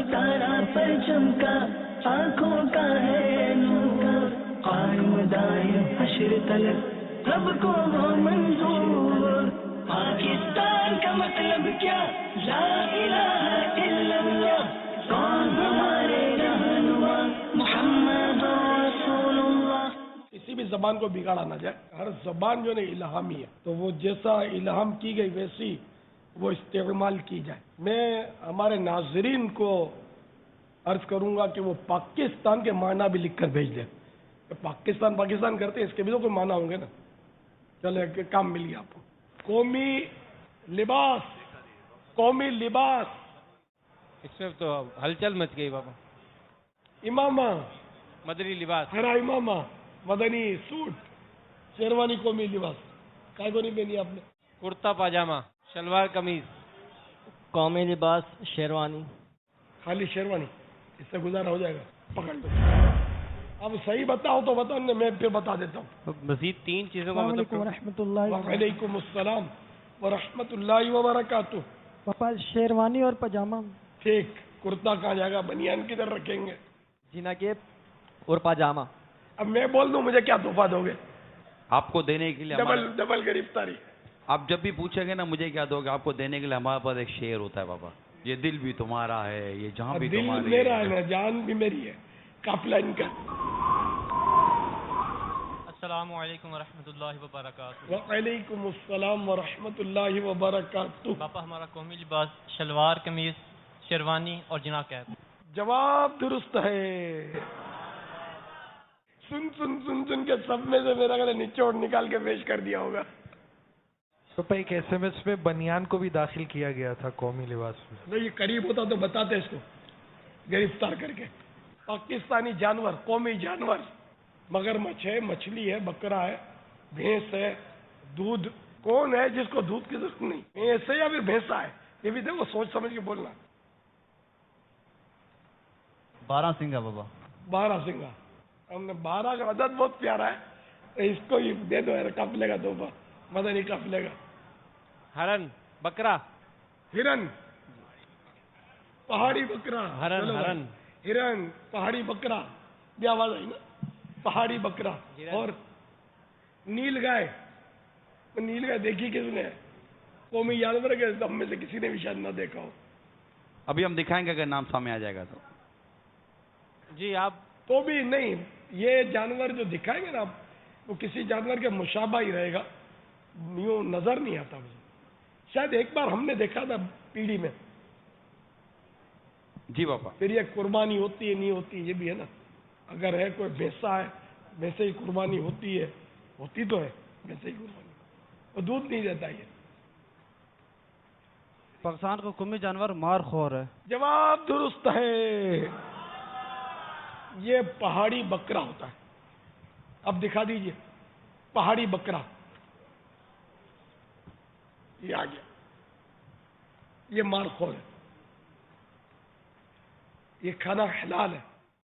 ستارہ پرچم کا آنکھوں کا ہے نور، قائم دائم حشر طلب رب کو وہ منظور، پاکستان کا مطلب کیا، لا الہ الا اللہ، کون ہمارے رہنما محمد رسول اللہ۔ کسی بھی زبان کو بگاڑا نہ جائے، ہر زبان جو ہے الہامی ہے، تو وہ جیسا الہام کی گئی ویسی وہ استعمال کی جائے۔ میں ہمارے ناظرین کو عرض کروں گا کہ وہ پاکستان کے معنی بھی لکھ کر بھیج دیں۔ پاکستان پاکستان کرتے ہیں، اس کے بھی تو کوئی معنی ہوں گے نا۔ چلے کہ کام مل گیا آپ کو۔ قومی لباس، قومی لباس، اس میں تو ہلچل مچ گئی بابا۔ امامہ، مدنی لباس، ہرا امامہ، مدنی سوٹ، شیروانی قومی لباس، کائے کو نہیں پہنی آپ نے؟ کرتا پاجامہ، شلوار قمیض، قومی لباس شیروانی۔ خالی شیروانی، اس سے گزارا ہو جائے گا؟ پکڑ لو۔ اب صحیح بتاؤ تو بتاؤ، میں پھر بتا دیتا ہوں۔ مزید 3 چیزوں کا السلام مطلب علیکم ورحمۃ اللہ وعلیکم السلام ورحمۃ اللہ وبرکاتہ۔ پاپا شیروانی اور پاجامہ۔ ٹھیک، کرتا کہاں جائے گا؟ بنیان کدھر رکھیں گے؟ جناکیب اور پاجامہ۔ اب میں بول دوں مجھے کیا تحفہ دو گے؟ آپ کو دینے کے لیے ڈبل گرفتاری۔ آپ جب بھی پوچھیں گے نا مجھے کیا دو گے، آپ کو دینے کے لیے ہمارے پاس ایک شعر ہوتا ہے بابا، یہ دل بھی تمہارا ہے، یہ جہاں بھی دل تمہاری میرا ہے نا، جان بھی میری ہے، قافلہ ان کا۔ السلام علیکم ورحمۃ اللہ وبرکاتہ۔ وعلیکم السلام ورحمۃ اللہ وبرکاتہ۔ پاپا ہمارا قومی لباس شلوار قمیض شیروانی اور جنا کیپ۔ جواب درست ہے۔ سن سن سن سن کے سب میں سے میرا گلے نچوڑ نکال کے پیش کر دیا ہوگا۔ پاپا ایک SMS میں بنیان کو بھی داخل کیا گیا تھا قومی لباس میں۔ نہیں، یہ قریب ہوتا تو بتاتے اس کو گرفتار کر کے۔ پاکستانی جانور، قومی جانور، مگرمچھ ہے، مچھلی ہے، بکرا ہے، بھینس ہے، دودھ۔ کون ہے جس کو دودھ کی ضرورت نہیں؟ بھینس ہے یا پھر بھینسا ہے؟ یہ بھی دیکھو، سوچ سمجھ کے بولنا۔ 12 سنگا بابا۔ 12 سنگا۔ ہم نے 12 کا عدد بہت پیارا ہے، اس کو ہی دے دو یار، قافلے کا تحفہ، مدنی قافلے کا۔ ہرن، بکرا، ہرن، پہاڑی بکرا۔ ہرن، چلو بھائی۔ ہرن، ہرن، پہاڑی بکرا، بھی آواز آئی نا؟ پہاڑی بکرا۔ اور نیل گائے، نیل گائے دیکھی کس نے؟ قومی جانور کے ہم میں سے کسی نے بھی شاید نہ دیکھا ہو۔ ابھی ہم دکھائیں گے اگر نام سامنے آ جائے گا تو۔ جی آپ تو بھی نہیں، یہ جانور جو دکھائیں گے نا آپ، وہ کسی جانور کے مشابہ ہی رہے گا، یوں نظر نہیں آتا مجھے۔ شاید ایک بار ہم نے دیکھا تھا پیڑھی میں۔ جی پاپا۔ پھر یہ قربانی ہوتی ہے نہیں ہوتی یہ بھی ہے نا۔ اگر ہے کوئی بھینسا ہے، ویسے ہی قربانی ہوتی ہے، ہوتی تو ہے ویسے ہی قربانی، وہ دودھ نہیں دیتا یہ۔ پاکستان کا قومی جانور مار خور ہے۔ جواب درست ہے، یہ پہاڑی بکرا ہوتا ہے۔ اب دکھا دیجئے، پہاڑی بکرا، یہ آ گیا، یہ مار خور ہے، یہ کھانا حلال ہے۔